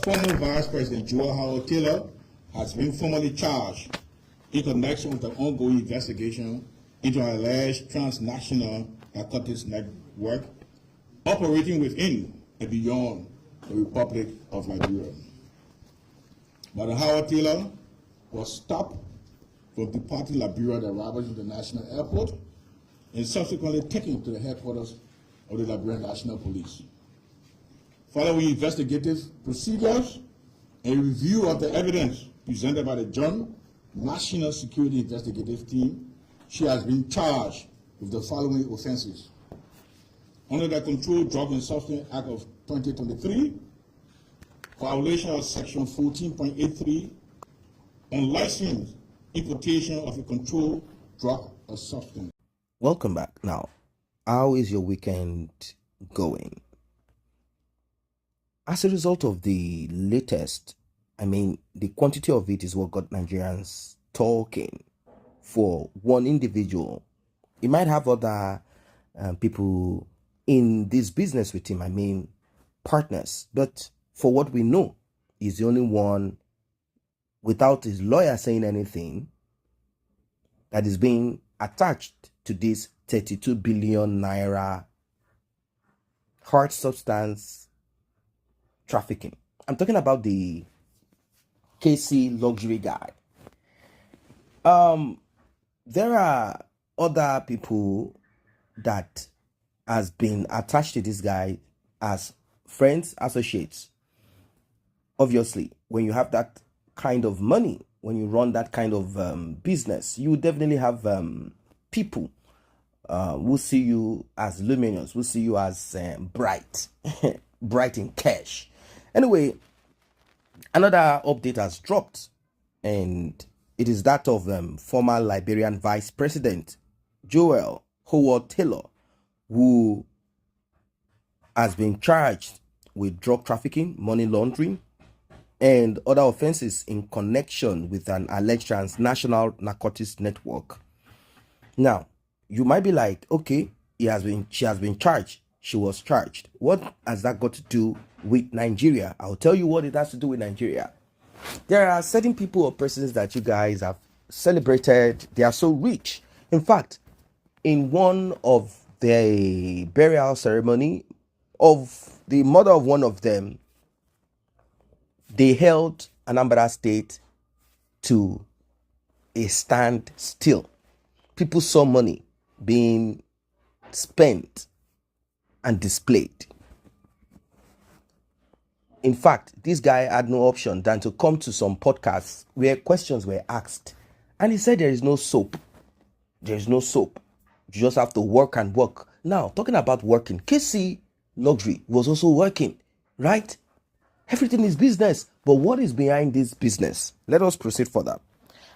former Vice President Joel Howard Taylor has been formally charged in connection with the ongoing investigation into an alleged transnational narcotics network operating within and beyond the Republic of Liberia. Madam Howard Taylor was stopped from departing Liberia at the Roberts International Airport and subsequently taken to the headquarters of the Liberian National Police. Following investigative procedures and review of the evidence presented by the Joint National Security Investigative Team, she has been charged with the following offenses. Under the Controlled Drug and Substance Act of 2023, violation of Section 14.83, unlicensed importation of a controlled drug or substance. Welcome back. Now, how is your weekend going? As a result of the latest, the quantity of it is what got Nigerians talking. For one individual, he might have other people in this business with him, partners, but for what we know, he's the only one without his lawyer saying anything that is being attached to this 32 billion naira hard substance trafficking. I'm talking about the KC luxury guy. There are other people that has been attached to this guy as friends, associates. Obviously, when you have that kind of money, when you run that kind of business, you definitely have people who see you as luminous, who see you as bright, bright in cash. Anyway, another update has dropped, and it is that of former Liberian Vice President Joel Howard Taylor, who has been charged with drug trafficking, money laundering, and other offenses in connection with an alleged transnational narcotics network. Now, you might be like, okay, she has been charged. She was charged. What has that got to do with Nigeria? I'll tell you what it has to do with Nigeria. There are certain people or persons that you guys have celebrated. They are so rich. In fact, in one of the burial ceremony of the mother of one of them, they held Anambra State to a standstill. People saw money being spent and displayed. In fact, this guy had no option than to come to some podcasts where questions were asked. And he said there is no soap. There is no soap. You just have to work and work. Now, talking about working, KC Luxury was also working, right? Everything is business. But what is behind this business? Let us proceed further.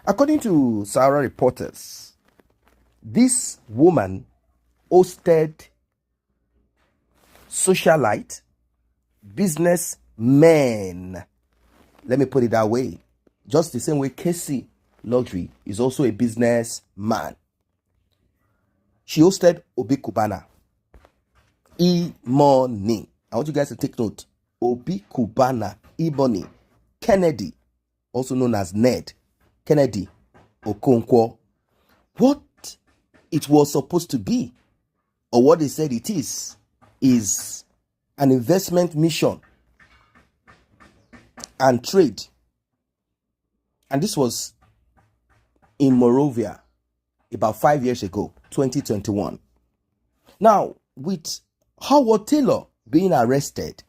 According to Sahara reporters, this woman hosted socialite businessmen. Let me put it that way. Just the same way KC Luxury is also a businessman. She hosted Obi Cubana, E-Money. I want you guys to take note. Obi Cubana, E-Money, Kennedy, also known as Ned Okonkwo. What it was supposed to be, or what they said it is an investment mission and trade. And this was in Morovia about 5 years ago, 2021. Now, with Howard Taylor being arrested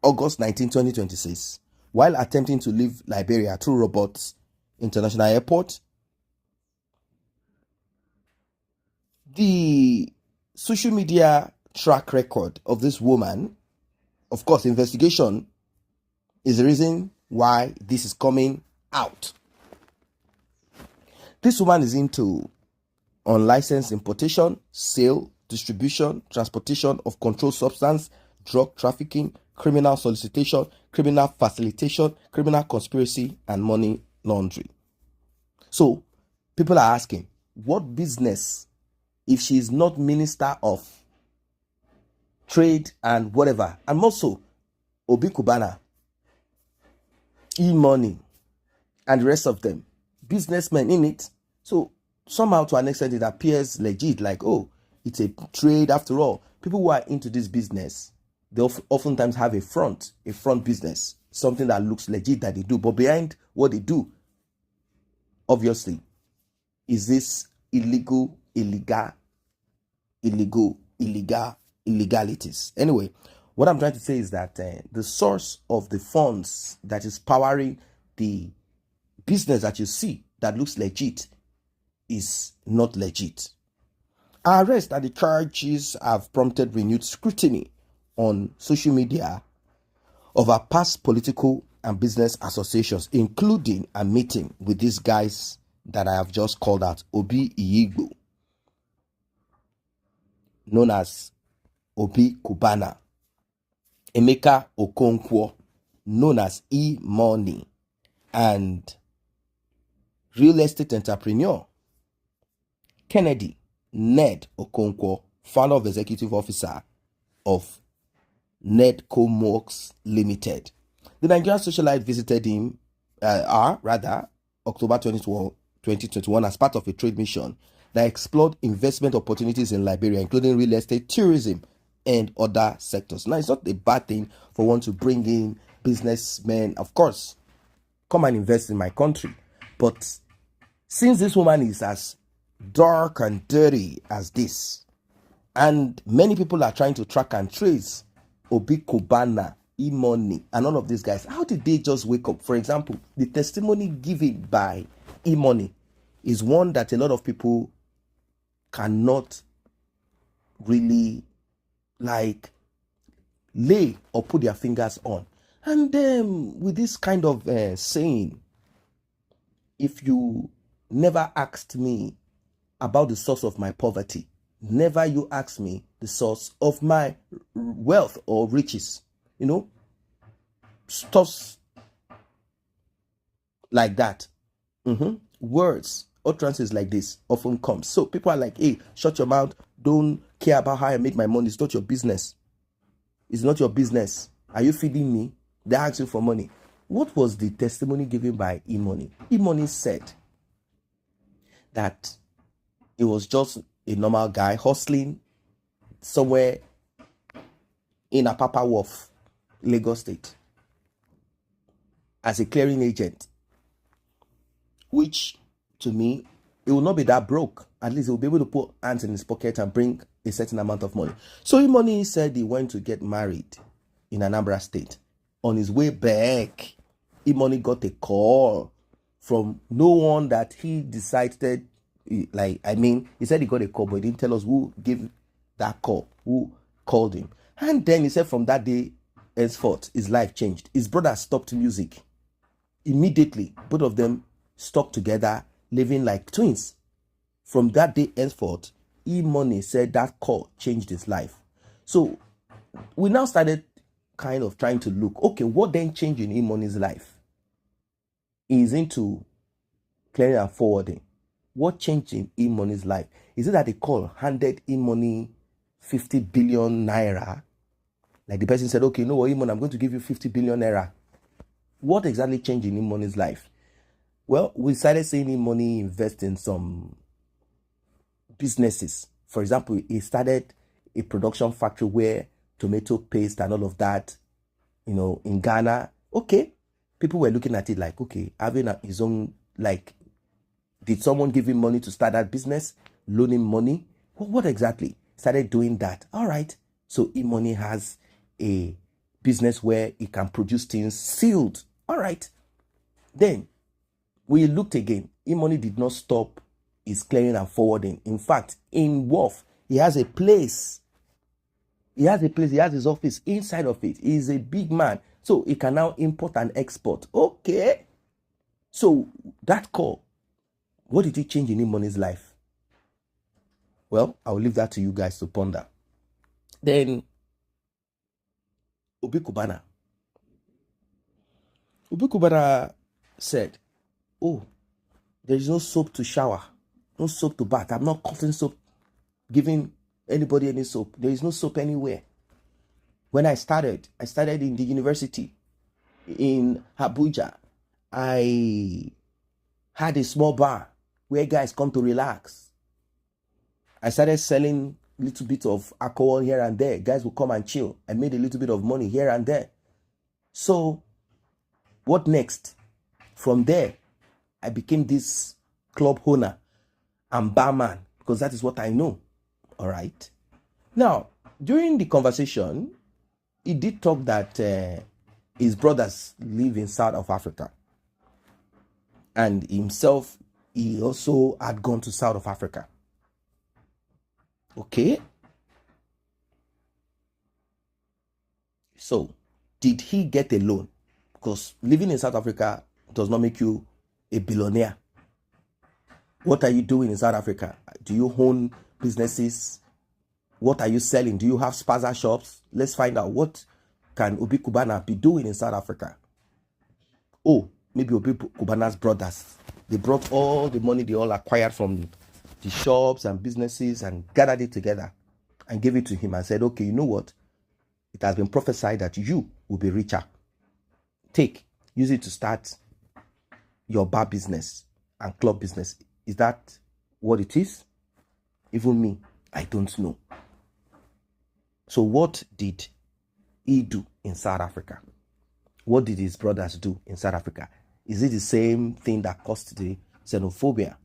August 19, 2026, while attempting to leave Liberia through Roberts International Airport, the social media track record of this woman, of course, investigation is the reason why this is coming out. This woman is into unlicensed importation, sale, distribution, transportation of controlled substance, drug trafficking, criminal solicitation, criminal facilitation, criminal conspiracy, and money laundering. So, people are asking, what business, if she is not Minister of Trade and whatever? And also, Obi Cubana, E-Money, and the rest of them, businessmen in it. So somehow to an extent it appears legit, like, oh, it's a trade after all. People who are into this business, they oftentimes have a front business, something that looks legit that they do. But behind what they do, obviously, is this illegalities. Anyway, what I'm trying to say is that the source of the funds that is powering the business that you see that looks legit is not legit. Our arrest and the charges have prompted renewed scrutiny on social media of our past political and business associations, including a meeting with these guys that I have just called out, Obi Igbo, known as Obi Cubana, Emeka Okonkwo, known as E-Money, and real estate entrepreneur Kennedy Ned Okonkwo, founder of executive officer of Ned Okonkwo Limited. The Nigerian Socialites visited him, October 2021, as part of a trade mission that explored investment opportunities in Liberia, including real estate, tourism, and other sectors. Now, it's not a bad thing for one to bring in businessmen, of course, come and invest in my country. But since this woman is as dark and dirty as this, and many people are trying to track and trace Obi Cubana, E-Money, and all of these guys, how did they just wake up? For example, the testimony given by E-Money is one that a lot of people cannot really lay or put their fingers on. And with this kind of saying, if you never asked me about the source of my poverty, never you ask me the source of my wealth or riches. Stuff like that. Words, utterances like this often come. So people are like, hey, shut your mouth. Don't care about how I make my money. It's not your business. It's not your business. Are you feeding me? They ask you for money. What was the testimony given by E-Money? E-Money said that he was just a normal guy hustling somewhere in Apapa Wharf, Lagos State, as a clearing agent, which to me, it will not be that broke. At least he will be able to put hands in his pocket and bring a certain amount of money. So E-Money said he went to get married in Anambra State. On his way back, E-Money got a call from no one that he decided, he said he got a call, but he didn't tell us who gave that call, who called him. And then he said from that day henceforth, his life changed. His brother stopped music. Immediately, both of them stuck together, living like twins. From that day henceforth, E-Money said that call changed his life. So we now started kind of trying to look, okay, what then changed in E-Money's life? He's into clearing and forwarding. What changed in E-Money's life? Is it that the call handed E-Money 50 billion naira? Like the person said, okay, you know what, E-Money, I'm going to give you 50 billion naira. What exactly changed in E-Money's life? Well, we started seeing E-Money invest in some businesses. For example, he started a production factory where tomato paste and all of that, in Ghana. Okay, people were looking at it like, okay, having his own, did someone give him money to start that business? Loan him money? What exactly? Started doing that. All right. So E-Money has a business where he can produce things sealed. All right. Then we looked again. E-Money did not stop his clearing and forwarding. In fact, in Wharf, he has a place. He has his office inside of it. He's a big man. So he can now import and export. Okay. So that call, what did it change in E-Money's life? Well, I'll leave that to you guys to ponder. Then, Obi Cubana. Obi Cubana said, oh, there is no soap to shower, no soap to bath. I'm not cutting soap, giving anybody any soap. There is no soap anywhere. When I started in the university in Abuja. I had a small bar where guys come to relax. I started selling a little bit of alcohol here and there. Guys will come and chill. I made a little bit of money here and there. So what next? From there, I became this club owner and barman because that is what I know. All right. Now, during the conversation, he did talk that his brothers live in South of Africa. And himself, he also had gone to South of Africa. Okay. So, did he get a loan? Because living in South Africa does not make you a billionaire. What are you doing in South Africa? Do you own businesses? What are you selling? Do you have spaza shops? Let's find out. What can Obi Cubana be doing in South Africa? Oh, maybe Obi Cubana's brothers. They brought all the money they all acquired from the shops and businesses and gathered it together and gave it to him and said, okay, you know what? It has been prophesied that you will be richer. Take, use it to start your bar business and club business. Is that what it is? Even me, I don't know. So what did he do in South Africa? What did his brothers do in South Africa? Is it the same thing that caused the xenophobia?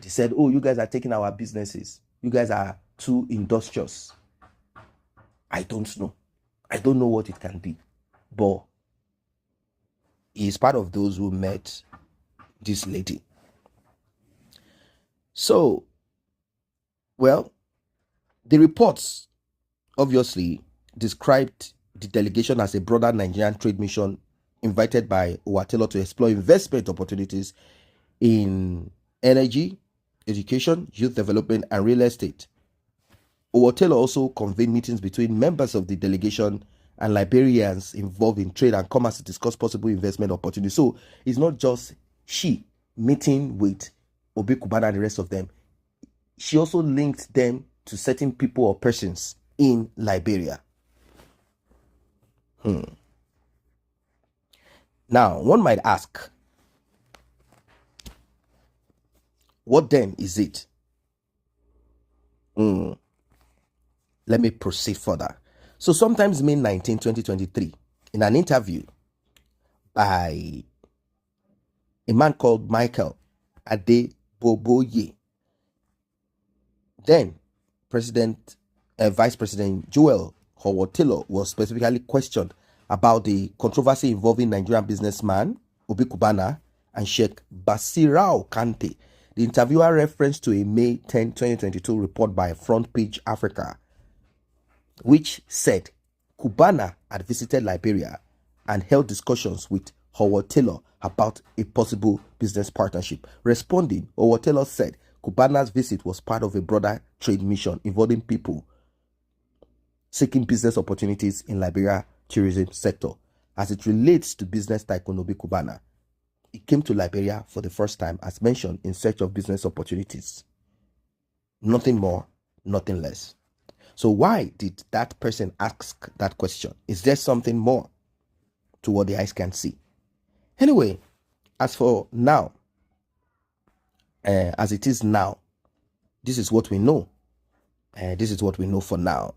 They said, oh, you guys are taking our businesses. You guys are too industrious. I don't know. I don't know what it can be. But he is part of those who met this lady. So, well, the reports obviously described the delegation as a broader Nigerian trade mission invited by Owatelo to explore investment opportunities in energy, education, youth development, and real estate. Owatelo also convened meetings between members of the delegation and Liberians involved in trade and commerce to discuss possible investment opportunities. So it's not just she meeting with Obi Cubana and the rest of them. She also linked them to certain people or persons in Liberia. Now, one might ask, what then is it? Let me proceed further. So, sometimes May 19, 2023, in an interview by a man called Michael Adeboboye, then Vice President Joel Owatelo was specifically questioned about the controversy involving Nigerian businessman Obi Cubana and Sheikh Basirao Kante. The interviewer referenced to a May 10, 2022 report by Front Page Africa, which said Cubana had visited Liberia and held discussions with Owatelo about a possible business partnership. Responding, Owatelo said Cubana's visit was part of a broader trade mission involving people seeking business opportunities in Liberia tourism sector. As it relates to business tycoon Obi Cubana, he came to Liberia for the first time, as mentioned, in search of business opportunities. Nothing more, nothing less. So why did that person ask that question? Is there something more to what the eyes can see? Anyway, as for now, as it is now, this is what we know. This is what we know for now.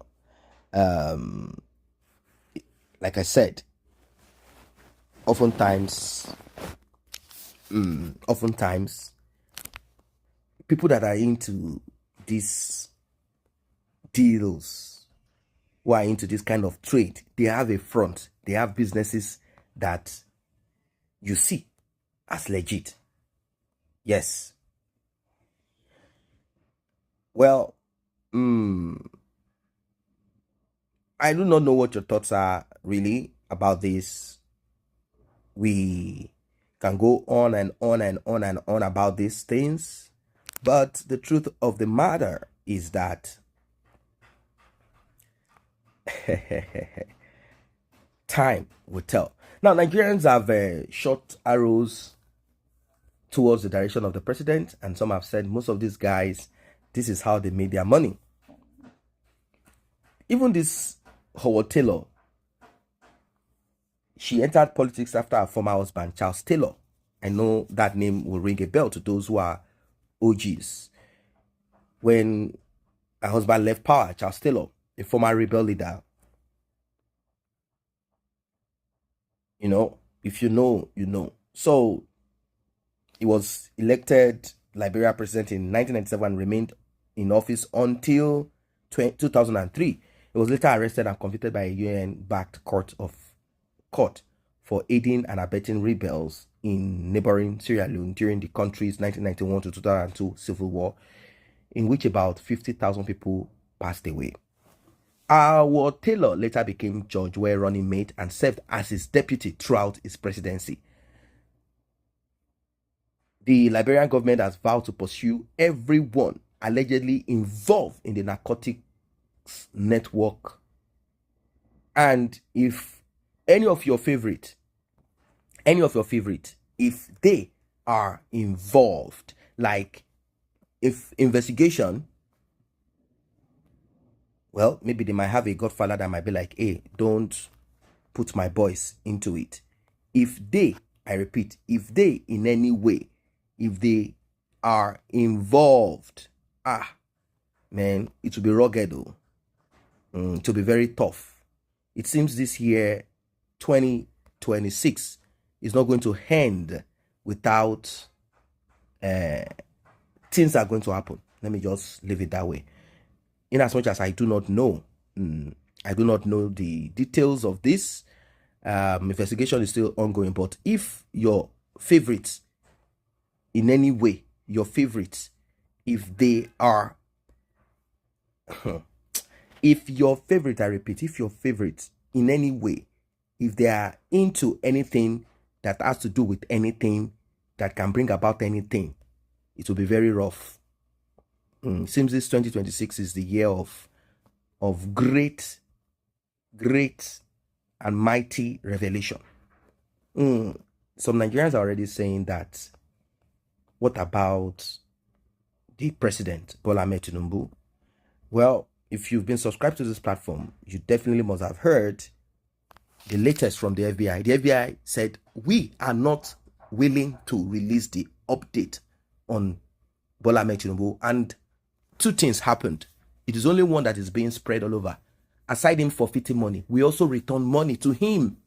Like I said, oftentimes, people that are into these deals, who are into this kind of trade, they have a front. They have businesses that you see as legit. Yes. Well, I do not know what your thoughts are really about this. We can go on and on and on and on about these things, but the truth of the matter is that time will tell. Now, Nigerians have shot arrows towards the direction of the president, and some have said most of these guys, this is how they made their money. Even this Howard Taylor, she entered politics after her former husband, Charles Taylor. I know that name will ring a bell to those who are OGs. When her husband left power, Charles Taylor, a former rebel leader, you know, if you know, you know. So he was elected Liberia president in 1997, remained in office until 2003. He was later arrested and convicted by a UN-backed court for aiding and abetting rebels in neighboring Sierra Leone during the country's 1991 to 2002 civil war, in which about 50,000 people passed away. Howard Taylor later became George Weah running mate and served as his deputy throughout his presidency. The Liberian government has vowed to pursue everyone allegedly involved in the narcotics network. And if any of your favorite, if they are involved, like if investigation, well, maybe they might have a godfather that might be like, hey, don't put my boys into it. If they, I repeat, if they in any way, if they are involved, man, it will be rugged though. It will be very tough. It seems this year, 2026, is not going to end without things are going to happen. Let me just leave it that way. In as much as I do not know, the details of this. Investigation is still ongoing. But if your favorites, in any way, your favorites, if they are, if your favorite, I repeat, if your favorites, in any way, if they are into anything that has to do with anything that can bring about anything, it will be very rough. Seems this 2026 is the year of great and mighty revelation. Some Nigerians are already saying that, what about the president, Bola Ahmed Tinubu? Well, if you've been subscribed to this platform, you definitely must have heard the latest from the FBI. The FBI said, we are not willing to release the update on Bola Ahmed Tinubu. And two things happened. It is only one that is being spread all over. Aside him forfeiting money, we also return money to him.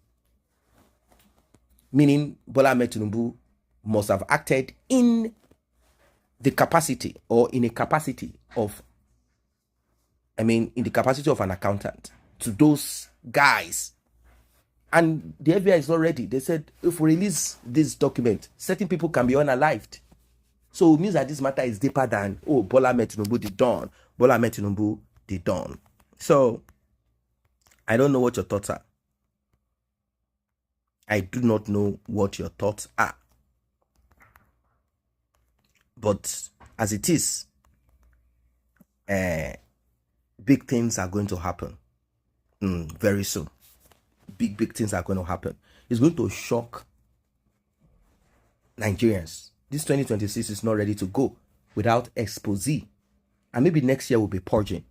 Meaning Bola Ahmed Tinubu must have acted in the capacity or in a capacity of, in the capacity of an accountant to those guys. And the FBI is not ready. They said, if we release this document, certain people can be unalived. So it means that this matter is deeper than, Bola Ahmed Tinubu did done. Bola Ahmed Tinubu did done. So, I don't know what your thoughts are. I do not know what your thoughts are. But as it is, big things are going to happen very soon. Big things are going to happen. It's going to shock Nigerians. This 2026 is not ready to go without expose. And maybe next year we'll be purging.